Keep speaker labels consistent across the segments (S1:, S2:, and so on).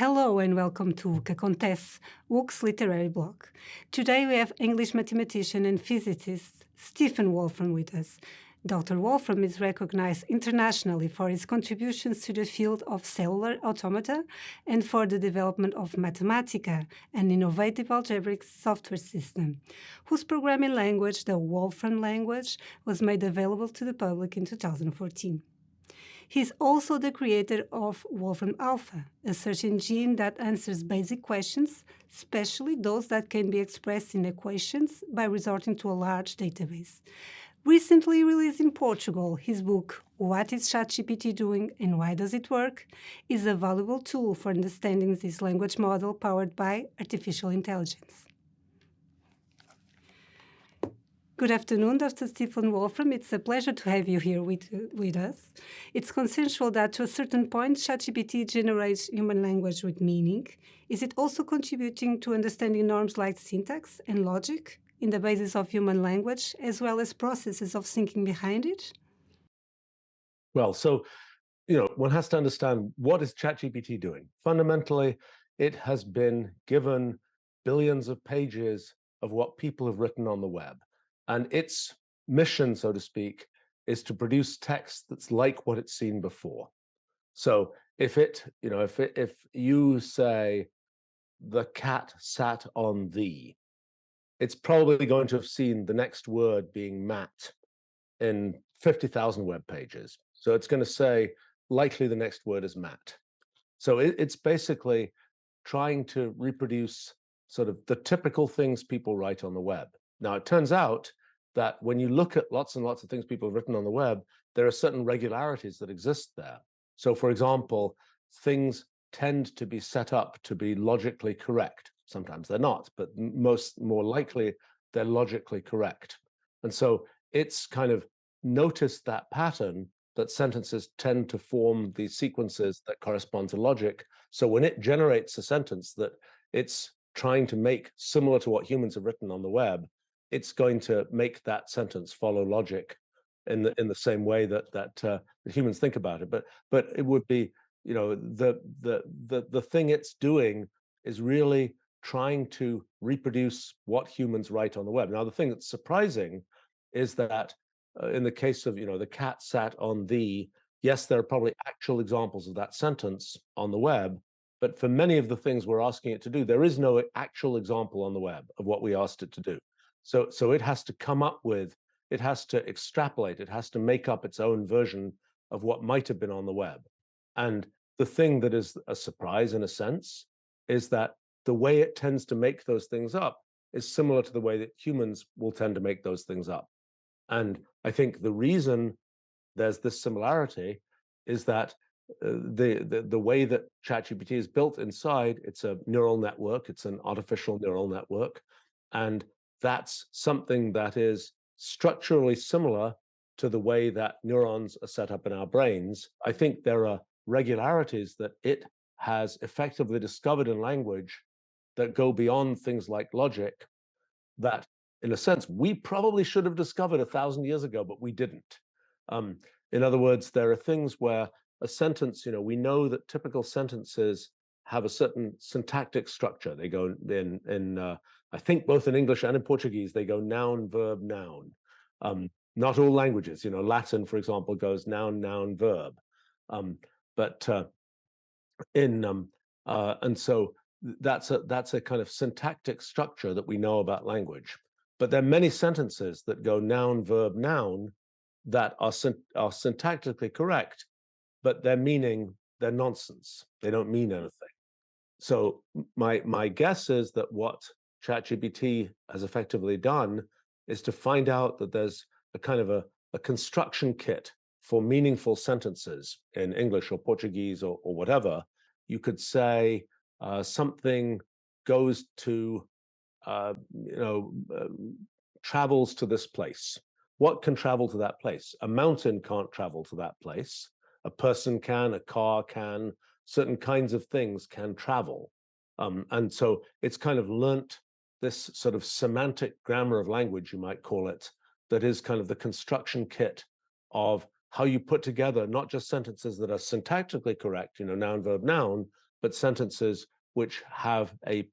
S1: Hello and welcome to WOOK Contests, WOOK's literary blog. Today we have English mathematician and physicist Stephen Wolfram with us. Dr. Wolfram is recognized internationally for his contributions to the field of cellular automata and for the development of Mathematica, an innovative algebraic software system, whose programming language, the Wolfram Language, was made available to the public in 2014. He's also the creator of Wolfram ALPHA, a search engine that answers basic questions, especially those that can be expressed in equations by resorting to a large database. Recently released in Portugal, his book, What is ChatGPT Doing and Why Does It Work?, is a valuable tool for understanding this language model powered by artificial intelligence. Good afternoon, Dr. Stephen Wolfram. It's a pleasure to have you here with us. It's consensual that to a certain point, ChatGPT generates human language with meaning. Is it also contributing to understanding norms like syntax and logic in the basis of human language, as well as processes of thinking behind it?
S2: Well, one has to understand, what is ChatGPT doing? Fundamentally, it has been given billions of pages of what people have written on the web. And its mission, so to speak, is to produce text that's like what it's seen before. So if you say, the cat sat on thee, it's probably going to have seen the next word being mat in 50,000 web pages. So it's going to say, likely the next word is mat. So it's basically trying to reproduce sort of the typical things people write on the web. Now, it turns out that when you look at lots and lots of things people have written on the web, there are certain regularities that exist there. So, for example, things tend to be set up to be logically correct. Sometimes they're not, but more likely they're logically correct. And so it's kind of noticed that pattern, that sentences tend to form these sequences that correspond to logic. So when it generates a sentence that it's trying to make similar to what humans have written on the web, it's going to make that sentence follow logic in the same way that humans think about it. But it would be, the thing it's doing is really trying to reproduce what humans write on the web. Now, the thing that's surprising is that in the case of, the cat sat on thee, yes, there are probably actual examples of that sentence on the web, but for many of the things we're asking it to do, there is no actual example on the web of what we asked it to do. So it has to come up with, it has to extrapolate, it has to make up its own version of what might have been on the web. And the thing that is a surprise in a sense is that the way it tends to make those things up is similar to the way that humans will tend to make those things up. And I think the reason there's this similarity is that the way that ChatGPT is built inside, it's a neural network, it's an artificial neural network, and that's something that is structurally similar to the way that neurons are set up in our brains. I think there are regularities that it has effectively discovered in language that go beyond things like logic, that in a sense we probably should have discovered 1,000 years ago, but we didn't. In other words, there are things where a sentence, we know that typical sentences have a certain syntactic structure. They go in I think both in English and in Portuguese, they go noun, verb, noun. Not all languages, Latin, for example, goes noun, noun, verb. And so that's a kind of syntactic structure that we know about language. But there are many sentences that go noun, verb, noun that are syntactically correct, but they're nonsense. They don't mean anything. So my guess is that what ChatGPT has effectively done is to find out that there's a kind of a construction kit for meaningful sentences in English or Portuguese or whatever. You could say something goes to, travels to this place. What can travel to that place? A mountain can't travel to that place. A person can, a car can, certain kinds of things can travel. And so it's kind of learnt this sort of semantic grammar of language, you might call it, that is kind of the construction kit of how you put together not just sentences that are syntactically correct, noun, verb, noun, but sentences which have a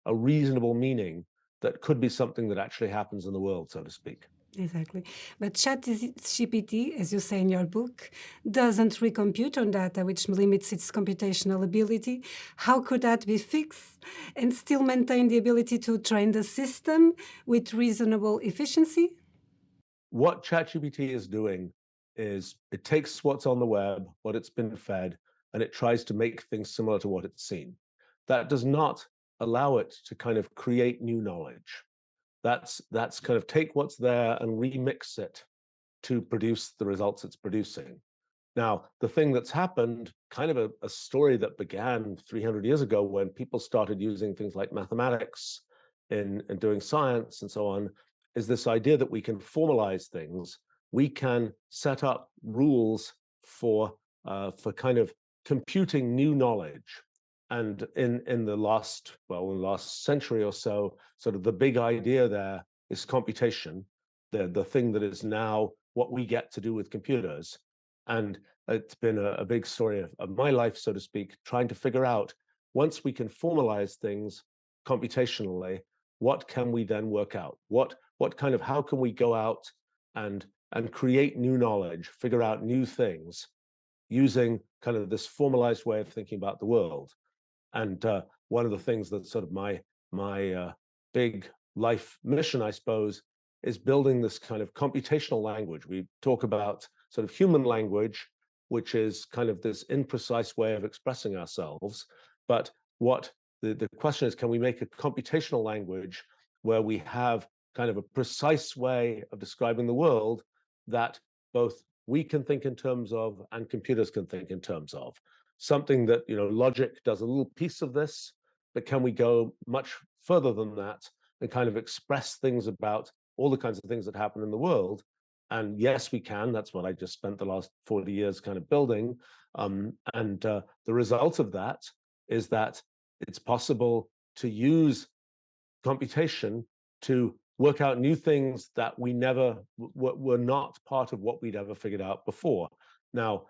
S2: reasonable meaning that could be something that actually happens in the world, so to speak.
S1: Exactly. But ChatGPT, as you say in your book, doesn't recompute on data, which limits its computational ability. How could that be fixed and still maintain the ability to train the system with reasonable efficiency?
S2: What ChatGPT is doing is it takes what's on the web, what it's been fed, and it tries to make things similar to what it's seen. That does not allow it to kind of create new knowledge. That's kind of take what's there and remix it to produce the results it's producing. Now, the thing that's happened, kind of a story that began 300 years ago when people started using things like mathematics in doing science and so on, is this idea that we can formalize things. We can set up rules for kind of computing new knowledge. And in the last century or so, sort of the big idea there is computation, the thing that is now what we get to do with computers. And it's been a big story of my life, so to speak, trying to figure out, once we can formalize things computationally, what can we then work out? How can we go out and create new knowledge, figure out new things using kind of this formalized way of thinking about the world? And one of the things that's sort of my big life mission, I suppose, is building this kind of computational language. We talk about sort of human language, which is kind of this imprecise way of expressing ourselves. But what the question is, can we make a computational language where we have kind of a precise way of describing the world that both we can think in terms of and computers can think in terms of? Something that, logic does a little piece of this, but can we go much further than that and kind of express things about all the kinds of things that happen in the world? And yes, we can. That's what I just spent the last 40 years kind of building. The result of that is that it's possible to use computation to work out new things that we never were not part of what we'd ever figured out before. Now,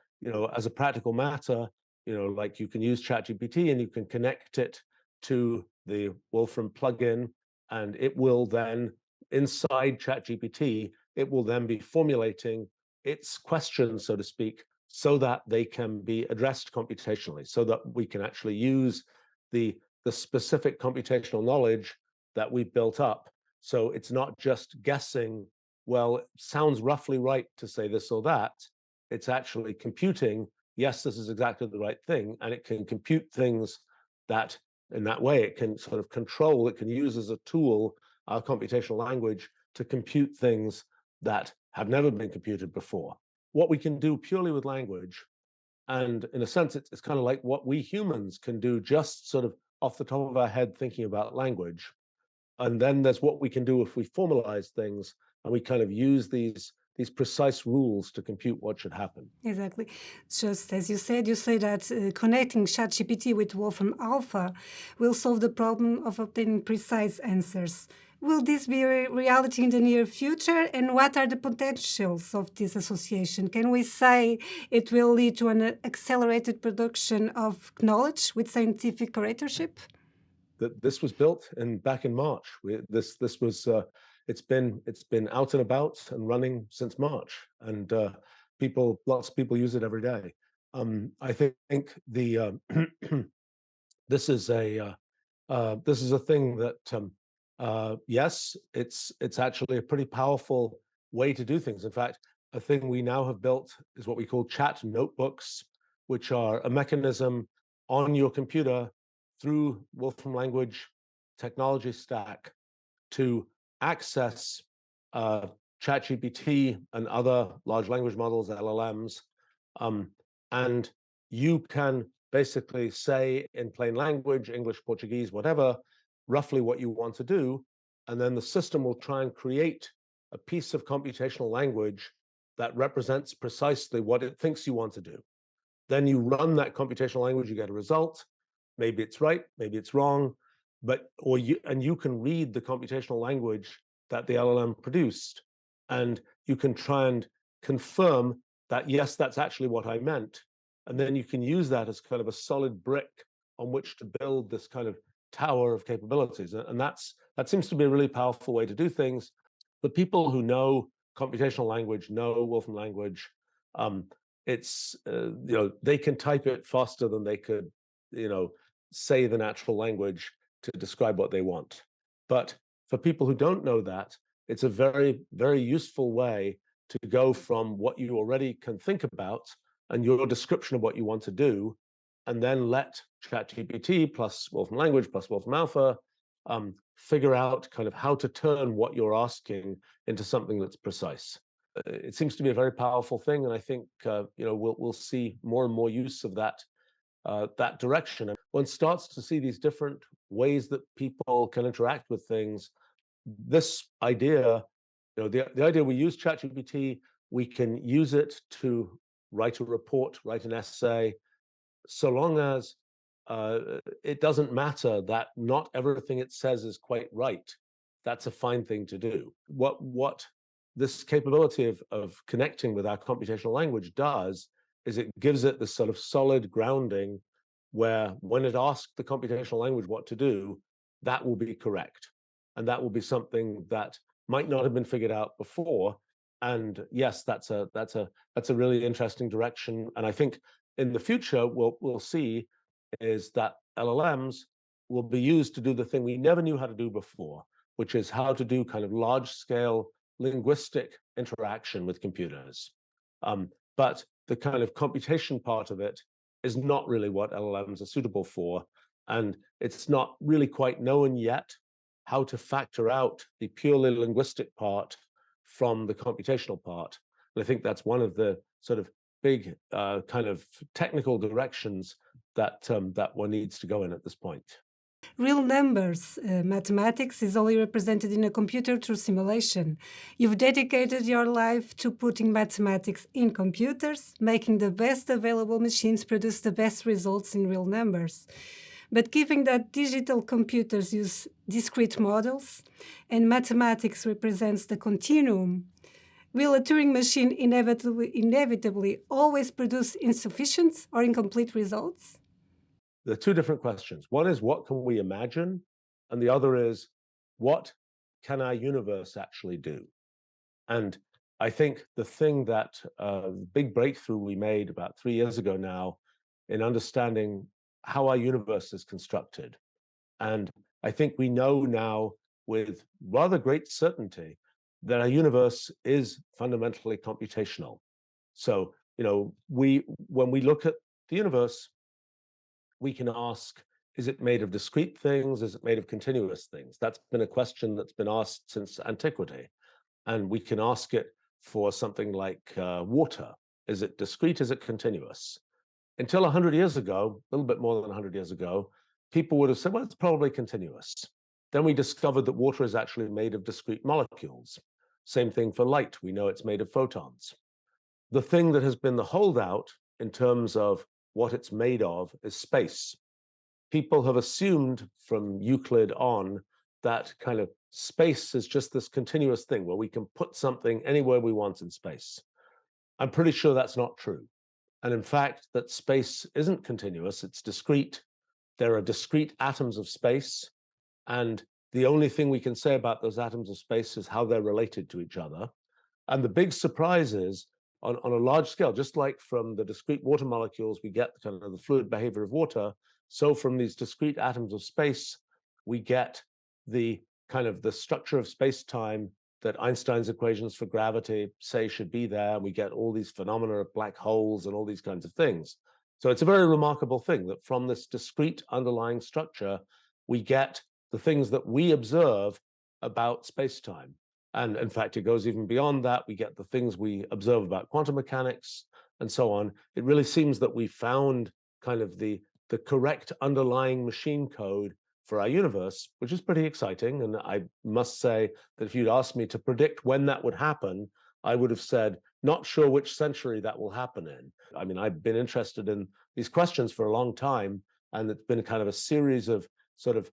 S2: as a practical matter, like you can use ChatGPT and you can connect it to the Wolfram plugin, and it will then, inside ChatGPT, it will then be formulating its questions, so to speak, so that they can be addressed computationally, so that we can actually use the specific computational knowledge that we've built up. So it's not just guessing, well, it sounds roughly right to say this or that. It's actually computing, yes, this is exactly the right thing, and it can compute things that, in that way, it can sort of control, it can use as a tool, our computational language, to compute things that have never been computed before. What we can do purely with language, and in a sense, it's kind of like what we humans can do just sort of off the top of our head thinking about language. And then there's what we can do if we formalize things and we kind of use these precise rules to compute what should happen.
S1: Exactly. Just as you say that connecting ChatGPT with Wolfram Alpha will solve the problem of obtaining precise answers. Will this be a reality in the near future? And what are the potentials of this association? Can we say it will lead to an accelerated production of knowledge with scientific authorship?
S2: This was built back in March. This was it's been out and about and running since March, and lots of people use it every day. I think the this is a thing that yes, it's actually a pretty powerful way to do things. In fact, a thing we now have built is what we call chat notebooks, which are a mechanism on your computer through Wolfram Language technology stack to access ChatGPT and other large language models, LLMs, and you can basically say in plain language, English, Portuguese, whatever, roughly what you want to do, and then the system will try and create a piece of computational language that represents precisely what it thinks you want to do. Then you run that computational language, you get a result. Maybe it's right, maybe it's wrong, you can read the computational language that the LLM produced, and you can try and confirm that, yes, that's actually what I meant. And then you can use that as kind of a solid brick on which to build this kind of tower of capabilities. And that seems to be a really powerful way to do things. The people who know computational language know Wolfram language. It's they can type it faster than they could say the natural language to describe what they want. But for people who don't know that, it's a very, very useful way to go from what you already can think about and your description of what you want to do, and then let ChatGPT plus Wolfram Language plus Wolfram Alpha figure out kind of how to turn what you're asking into something that's precise. It seems to be a very powerful thing, and I think we'll see more and more use of that direction. And one starts to see these different ways that people can interact with things. This idea, the idea we use ChatGPT, we can use it to write a report, write an essay, so long as it doesn't matter that not everything it says is quite right. That's a fine thing to do. What this capability of connecting with our computational language does is it gives it this sort of solid grounding where when it asks the computational language what to do, that will be correct. And that will be something that might not have been figured out before. And yes, that's a really interesting direction. And I think in the future, we'll see is that LLMs will be used to do the thing we never knew how to do before, which is how to do kind of large-scale linguistic interaction with computers. But the kind of computation part of it is not really what LLMs are suitable for. And it's not really quite known yet how to factor out the purely linguistic part from the computational part. And I think that's one of the sort of big kind of technical directions that one needs to go in at this point.
S1: Real numbers, mathematics is only represented in a computer through simulation. You've dedicated your life to putting mathematics in computers, making the best available machines produce the best results in real numbers. But given that digital computers use discrete models and mathematics represents the continuum, will a Turing machine inevitably always produce insufficient or incomplete results?
S2: There are two different questions. One is, what can we imagine? And the other is, what can our universe actually do? And I think the thing that the big breakthrough we made about 3 years ago now in understanding how our universe is constructed. And I think we know now with rather great certainty that our universe is fundamentally computational. So, when we look at the universe, we can ask, is it made of discrete things? Is it made of continuous things? That's been a question that's been asked since antiquity. And we can ask it for something like water. Is it discrete? Is it continuous? Until 100 years ago, a little bit more than 100 years ago, people would have said, well, it's probably continuous. Then we discovered that water is actually made of discrete molecules. Same thing for light. We know it's made of photons. The thing that has been the holdout in terms of what it's made of is space. People have assumed from Euclid on that kind of space is just this continuous thing where we can put something anywhere we want in space. I'm pretty sure that's not true. And in fact, that space isn't continuous, it's discrete. There are discrete atoms of space, and the only thing we can say about those atoms of space is how they're related to each other. And the big surprise is, on a large scale, just like from the discrete water molecules, we get kind of the fluid behavior of water. So from these discrete atoms of space, we get the kind of the structure of space-time that Einstein's equations for gravity say should be there. We get all these phenomena of black holes and all these kinds of things. So it's a very remarkable thing that from this discrete underlying structure, we get the things that we observe about space-time. And in fact, it goes even beyond that. We get the things we observe about quantum mechanics and so on. It really seems that we found kind of the correct underlying machine code for our universe, which is pretty exciting. And I must say that if you'd asked me to predict when that would happen, I would have said, not sure which century that will happen in. I mean, I've been interested in these questions for a long time, and it's been kind of a series of sort of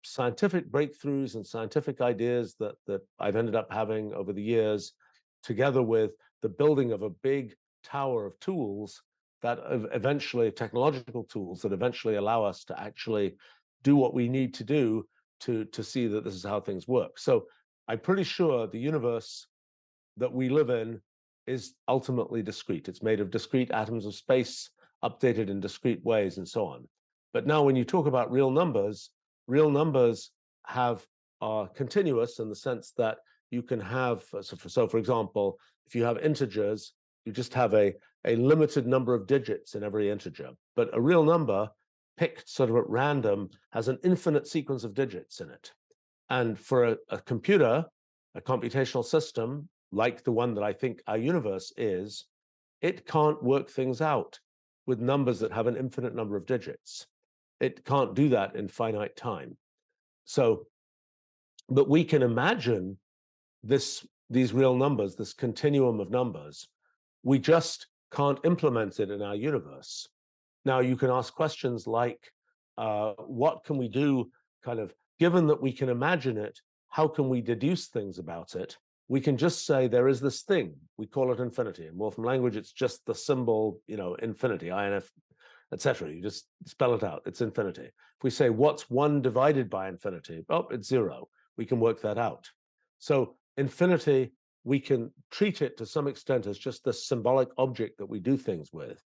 S2: scientific breakthroughs and scientific ideas that I've ended up having over the years, together with the building of a big tower of tools that eventually, technological tools that eventually allow us to actually do what we need to do to see that this is how things work. So I'm pretty sure the universe that we live in is ultimately discrete. It's made of discrete atoms of space, updated in discrete ways, and so on. But now when you talk about real numbers are continuous in the sense that you can have, so for example, if you have integers, you just have a limited number of digits in every integer. But a real number, picked sort of at random, has an infinite sequence of digits in it. And for a computer, a computational system, like the one that I think our universe is, it can't work things out with numbers that have an infinite number of digits. It can't do that in finite time. So, but we can imagine these real numbers, this continuum of numbers. We just can't implement it in our universe. Now, you can ask questions like, what can we do, kind of, given that we can imagine it, how can we deduce things about it? We can just say there is this thing, we call it infinity. In Wolfram language, it's just the symbol, infinity, INF, etc. You just spell it out, it's infinity. If we say, what's 1 divided by infinity? Oh, it's 0. We can work that out. So infinity, we can treat it to some extent as just the symbolic object that we do things with.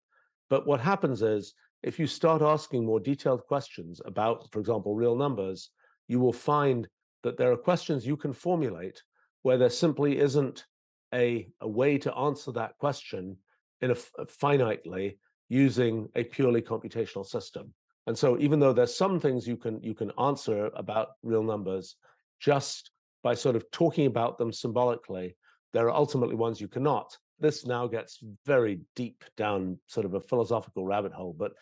S2: But what happens is, if you start asking more detailed questions about, for example, real numbers, you will find that there are questions you can formulate where there simply isn't a way to answer that question in finitely using a purely computational system. And so even though there's some things you can answer about real numbers just by sort of talking about them symbolically, there are ultimately ones you cannot. This now gets very deep down sort of a philosophical rabbit hole, but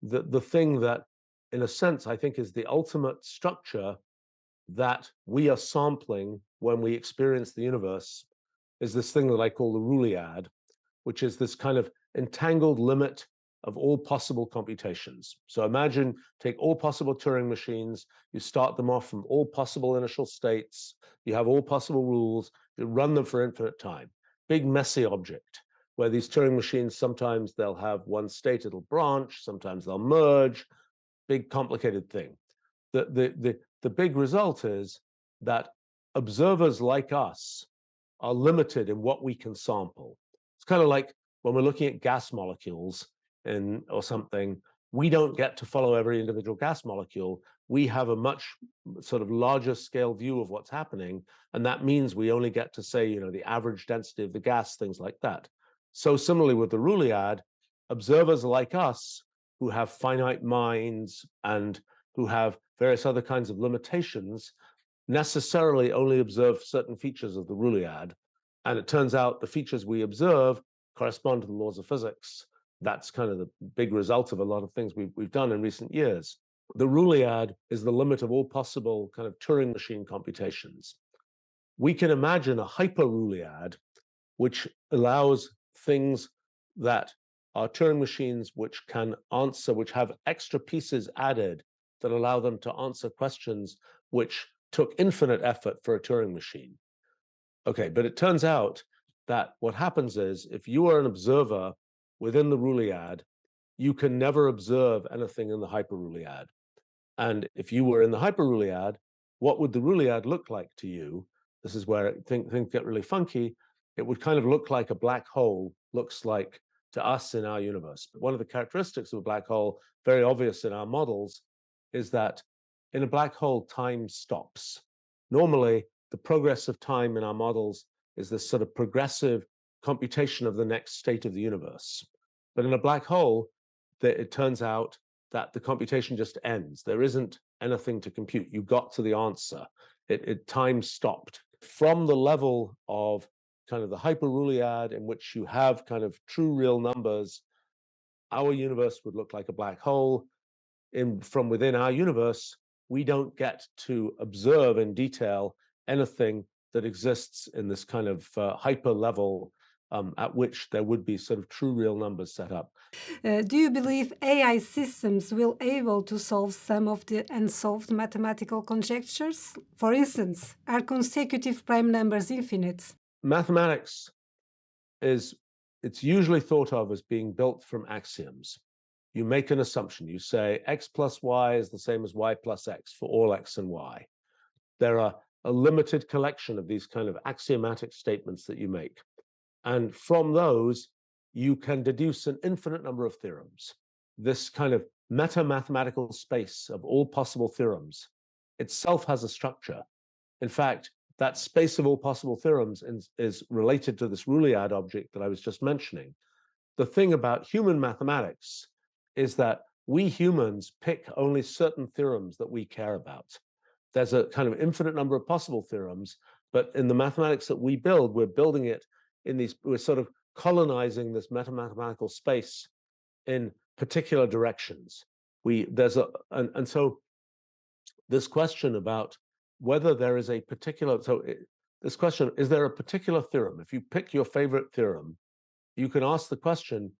S2: the thing that, in a sense, I think is the ultimate structure that we are sampling when we experience the universe is this thing that I call the Ruliad, which is this kind of entangled limit of all possible computations. So imagine, take all possible Turing machines, you start them off from all possible initial states, you have all possible rules, you run them for infinite time. Big messy object where these Turing machines, sometimes they'll have one state, it'll branch, sometimes they'll merge, big complicated thing. The big result is that observers like us are limited in what we can sample. It's kind of like when we're looking at gas molecules or something, we don't get to follow every individual gas molecule. We have a much sort of larger scale view of what's happening. And that means we only get to say, the average density of the gas, things like that. So similarly with the Ruliad, observers like us who have finite minds and who have various other kinds of limitations necessarily only observe certain features of the Ruliad. And it turns out the features we observe correspond to the laws of physics. That's kind of the big result of a lot of things we've done in recent years. The Ruliad is the limit of all possible kind of Turing machine computations. We can imagine a Hyperruliad, which allows things that are Turing machines which can answer, which have extra pieces added that allow them to answer questions which took infinite effort for a Turing machine. Okay, but it turns out that what happens is, if you are an observer within the Ruliad, you can never observe anything in the Hyperruliad. And if you were in the Hyperruliad, what would the Ruliad look like to you? This is where things get really funky. It would kind of look like a black hole looks like to us in our universe. But one of the characteristics of a black hole, very obvious in our models, is that in a black hole, time stops. Normally, the progress of time in our models is this sort of progressive computation of the next state of the universe. But in a black hole, it turns out that the computation just ends. There isn't anything to compute. You got to the answer. Time stopped. From the level of kind of the Hyperruliad, in which you have kind of true real numbers, our universe would look like a black hole. From within our universe, we don't get to observe in detail anything that exists in this kind of hyper level at which there would be sort of true real numbers set up.
S1: Do you believe AI systems will able to solve some of the unsolved mathematical conjectures? For instance, are consecutive prime numbers infinite?
S2: Mathematics is it's usually thought of as being built from axioms. You make an assumption. You say x plus y is the same as y plus x for all x and y. There are a limited collection of these kind of axiomatic statements that you make. And from those, you can deduce an infinite number of theorems. This kind of meta-mathematical space of all possible theorems itself has a structure. In fact, that space of all possible theorems is related to this Ruliad object that I was just mentioning. The thing about human mathematics is that we humans pick only certain theorems that we care about. There's a kind of infinite number of possible theorems, but in the mathematics that we build, we're building it in these, we're sort of colonizing this meta-mathematical space in particular directions. And so this question about whether there is a particular, this question, is there a particular theorem? If you pick your favorite theorem, you can ask the question,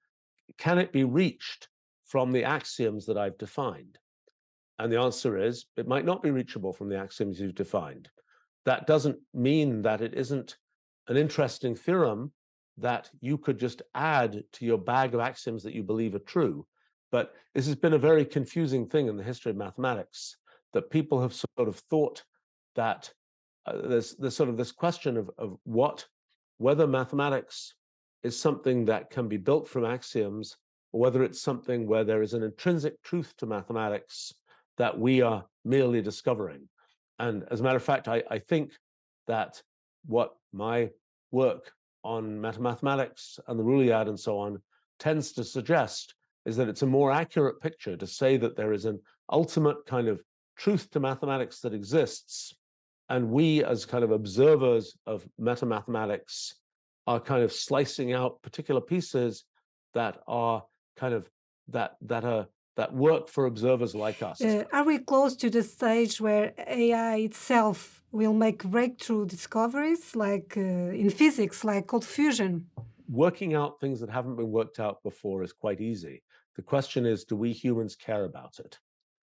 S2: can it be reached from the axioms that I've defined? And the answer is, it might not be reachable from the axioms you've defined. That doesn't mean that it isn't an interesting theorem that you could just add to your bag of axioms that you believe are true. But this has been a very confusing thing in the history of mathematics, that people have sort of thought that there's sort of this question of whether mathematics is something that can be built from axioms, or whether it's something where there is an intrinsic truth to mathematics that we are merely discovering. And as a matter of fact, I think that what my work on Metamathematics and the Ruliad and so on tends to suggest is that it's a more accurate picture to say that there is an ultimate kind of truth to mathematics that exists, and we as kind of observers of metamathematics are kind of slicing out particular pieces that are kind of that work for observers like us.
S1: Are we close to the stage where AI itself will make breakthrough discoveries, like in physics, like cold fusion?
S2: Working out things that haven't been worked out before is quite easy. The question is, do we humans care about it?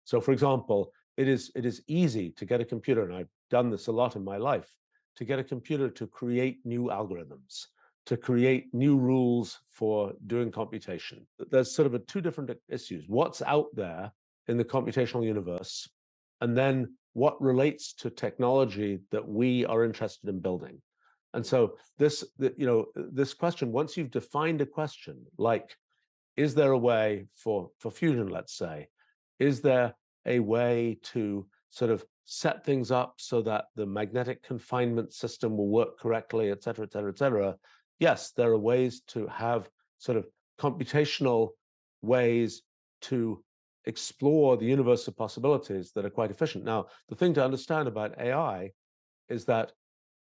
S2: So, for example, it is easy to get a computer, and I've done this a lot in my life, to get a computer to create new algorithms, to create new rules for doing computation. There's sort of two different issues. What's out there in the computational universe, and then what relates to technology that we are interested in building. And so this question, once you've defined a question, like, is there a way for fusion, let's say, is there a way to sort of set things up so that the magnetic confinement system will work correctly, et cetera, et cetera, et cetera? Yes, there are ways to have sort of computational ways to explore the universe of possibilities that are quite efficient. Now, the thing to understand about AI is that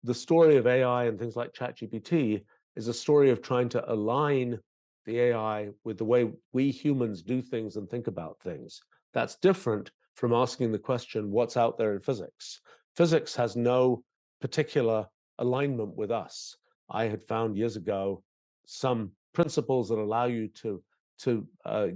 S2: the story of AI and things like ChatGPT is a story of trying to align the AI with the way we humans do things and think about things. That's different from asking the question, what's out there in physics? Physics has no particular alignment with us. I had found years ago some principles that allow you to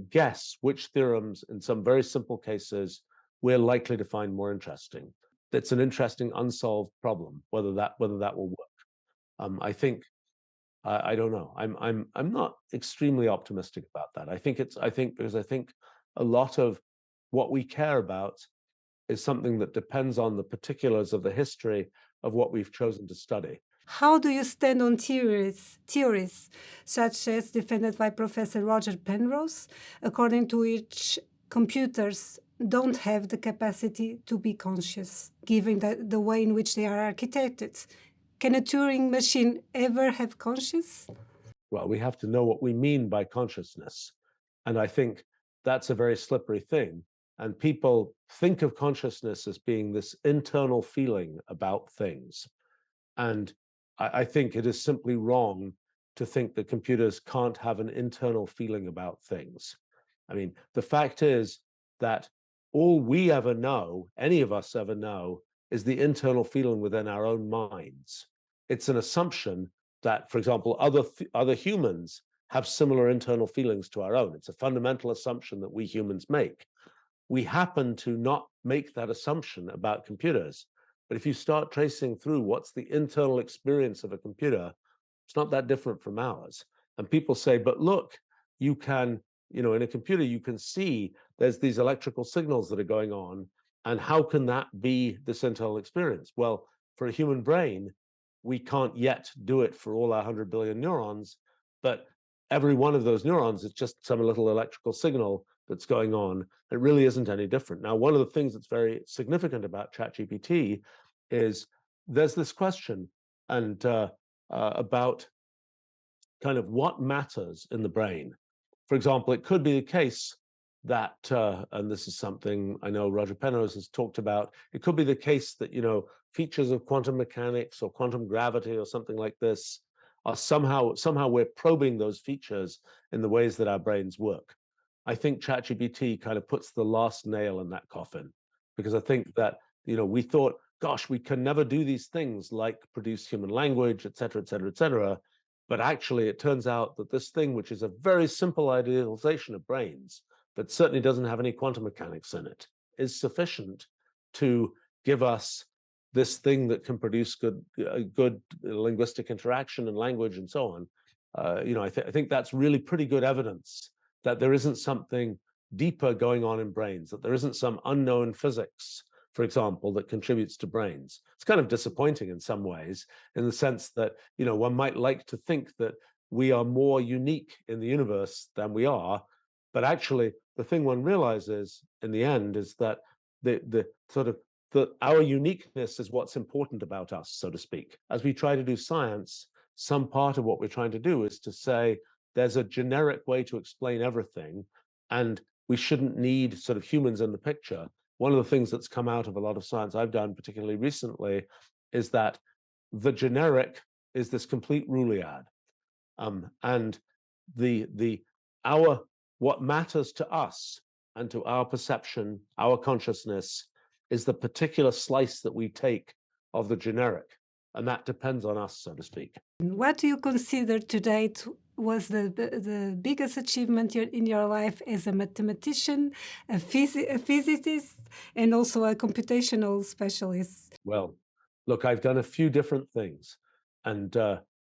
S2: guess which theorems in some very simple cases we're likely to find more interesting. It's an interesting unsolved problem, whether that will work. I think I don't know. I'm not extremely optimistic about that. I think because I think a lot of what we care about is something that depends on the particulars of the history of what we've chosen to study.
S1: How do you stand on theories such as defended by Professor Roger Penrose, according to which computers don't have the capacity to be conscious, given the way in which they are architected? Can a Turing machine ever have conscience?
S2: Well, we have to know what we mean by consciousness. And I think that's a very slippery thing. And people think of consciousness as being this internal feeling about things. And I think it is simply wrong to think that computers can't have an internal feeling about things. I mean, the fact is that all we ever know, any of us ever know, is the internal feeling within our own minds. It's an assumption that, for example, other humans have similar internal feelings to our own. It's a fundamental assumption that we humans make. We happen to not make that assumption about computers. But if you start tracing through what's the internal experience of a computer, it's not that different from ours. And people say, but look, you can, in a computer, you can see there's these electrical signals that are going on. And how can that be this internal experience? Well, for a human brain, we can't yet do it for all our 100 billion neurons, but every one of those neurons is just some little electrical signal that's going on. It really isn't any different. Now, one of the things that's very significant about ChatGPT is there's this question about kind of what matters in the brain. For example, it could be the case that, and this is something I know Roger Penrose has talked about, it could be the case that, features of quantum mechanics or quantum gravity or something like this are somehow we're probing those features in the ways that our brains work. I think ChatGPT kind of puts the last nail in that coffin, because I think that, we thought, gosh, we can never do these things like produce human language, et cetera, et cetera, et cetera. But actually, it turns out that this thing, which is a very simple idealization of brains, but certainly doesn't have any quantum mechanics in it, is sufficient to give us this thing that can produce good linguistic interaction and language and so on. I think that's really pretty good evidence that there isn't something deeper going on in brains, that there isn't some unknown physics, for example, that contributes to brains. It's kind of disappointing in some ways, in the sense that, one might like to think that we are more unique in the universe than we are. But actually, the thing one realizes in the end is that our uniqueness is what's important about us, so to speak. As we try to do science, some part of what we're trying to do is to say there's a generic way to explain everything, and we shouldn't need sort of humans in the picture. One of the things that's come out of a lot of science I've done, particularly recently, is that the generic is this complete Ruliad. And what matters to us and to our perception, our consciousness, is the particular slice that we take of the generic. And that depends on us, so to speak.
S1: What do you consider today was the biggest achievement in your life as a mathematician, a physicist, and also a computational specialist?
S2: Well, look, I've done a few different things, and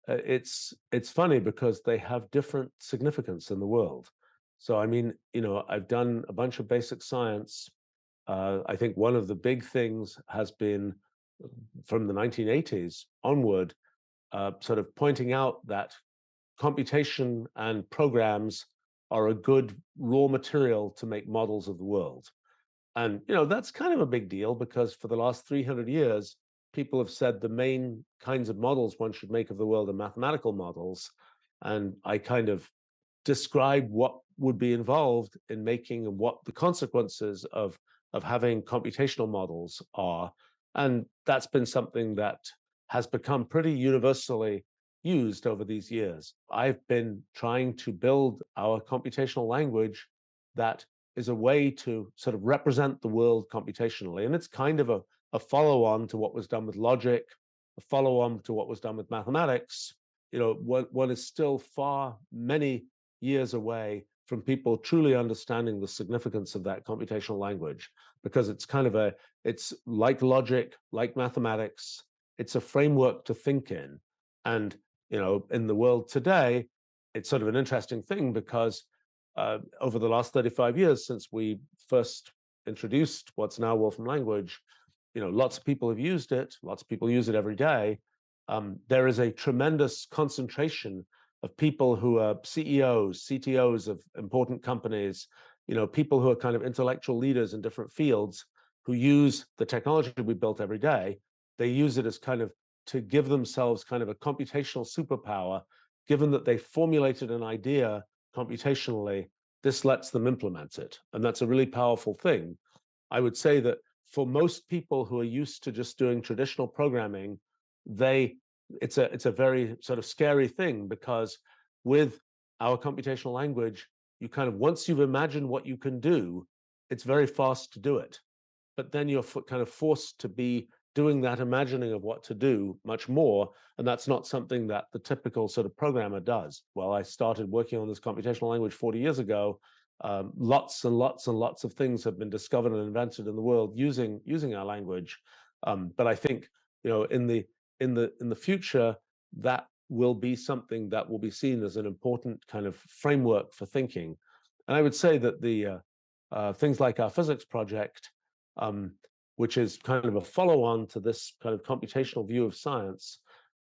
S2: it's funny because they have different significance in the world. So, I mean, I've done a bunch of basic science. I think one of the big things has been from the 1980s onward, sort of pointing out that computation and programs are a good raw material to make models of the world. And, that's kind of a big deal, because for the last 300 years, people have said the main kinds of models one should make of the world are mathematical models. And I kind of describe what would be involved in making and what the consequences of having computational models are. And that's been something that has become pretty universally used over these years. I've been trying to build our computational language that is a way to sort of represent the world computationally. And it's kind of a follow-on to what was done with logic, a follow-on to what was done with mathematics. One is still many years away from people truly understanding the significance of that computational language, because it's like logic, like mathematics. It's a framework to think in. And, in the world today, it's sort of an interesting thing, because over the last 35 years, since we first introduced what's now Wolfram Language, lots of people have used it. Lots of people use it every day. There is a tremendous concentration of people who are CEOs, CTOs of important companies, people who are kind of intellectual leaders in different fields, who use the technology we built every day. They use it as kind of to give themselves kind of a computational superpower. Given that they formulated an idea computationally, this lets them implement it. And that's a really powerful thing. I would say that for most people who are used to just doing traditional programming, it's a very sort of scary thing, because with our computational language, you kind of, once you've imagined what you can do, it's very fast to do it. But then you're kind of forced to be doing that imagining of what to do much more. And that's not something that the typical sort of programmer does. Well, I started working on this computational language 40 years ago. Lots and lots and lots of things have been discovered and invented in the world using our language. But I think, in the future, that will be something that will be seen as an important kind of framework for thinking. And I would say that the things like our physics project, which is kind of a follow-on to this kind of computational view of science,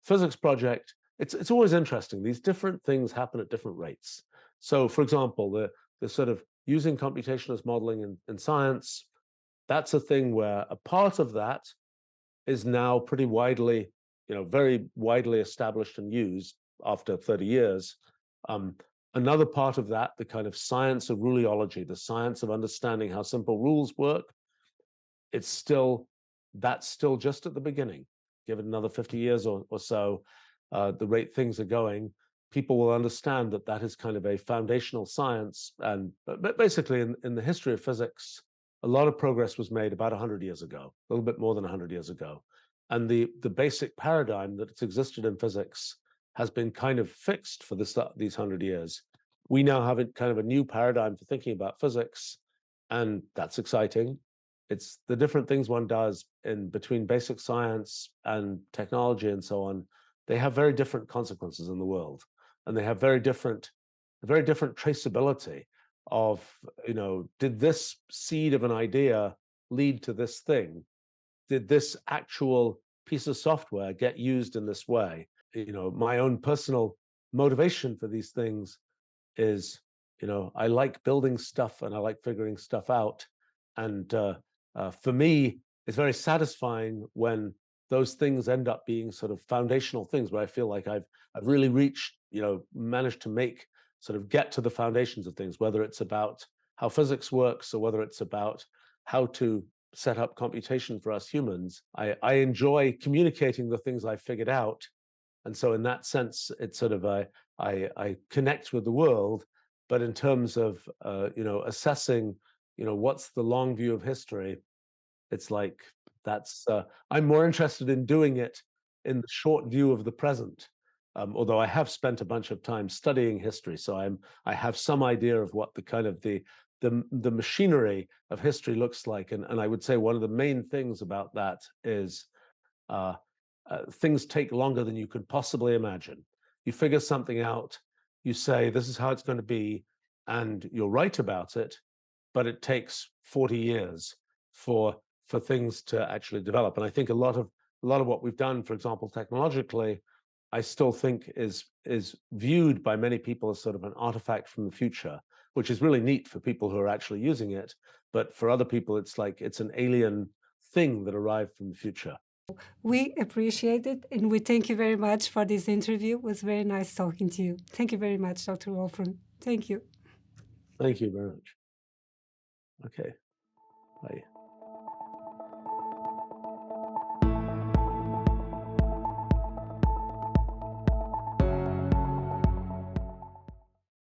S2: physics project, it's always interesting. These different things happen at different rates. So, for example, the sort of using computation as modeling in science, that's a thing where a part of that is now pretty widely, very widely established and used after 30 years. Another part of that, the kind of science of ruleology, the science of understanding how simple rules work, that's still just at the beginning. Give it another 50 years or so, the rate things are going, people will understand that that is kind of a foundational science. And but basically, in the history of physics, a lot of progress was made about 100 years ago, a little bit more than 100 years ago. And the basic paradigm that's existed in physics has been kind of fixed for these 100 years. We now have a kind of a new paradigm for thinking about physics, and that's exciting. It's the different things one does in between basic science and technology and so on. They have very different consequences in the world, and they have very different traceability of, did this seed of an idea lead to this thing? Did this actual piece of software get used in this way? My own personal motivation for these things is, I like building stuff and I like figuring stuff out. And for me, it's very satisfying when those things end up being sort of foundational things where I feel like I've really reached, managed to get to the foundations of things, whether it's about how physics works or whether it's about how to set up computation for us humans. I enjoy communicating the things I figured out. And so in that sense, it's sort of I connect with the world, but in terms of assessing, what's the long view of history, it's like that's I'm more interested in doing it in the short view of the present. Although I have spent a bunch of time studying history, so I have some idea of what the kind of the machinery of history looks like, and I would say one of the main things about that is things take longer than you could possibly imagine. You figure something out, you say this is how it's going to be, and you're right about it, but it takes 40 years for things to actually develop. And I think a lot of what we've done, for example, technologically, I still think is viewed by many people as sort of an artifact from the future, which is really neat for people who are actually using it. But for other people, it's like it's an alien thing that arrived from the future.
S1: We appreciate it, and we thank you very much for this interview. It was very nice talking to you. Thank you very much, Dr. Wolfram. Thank you.
S2: Thank you very much. Okay, bye.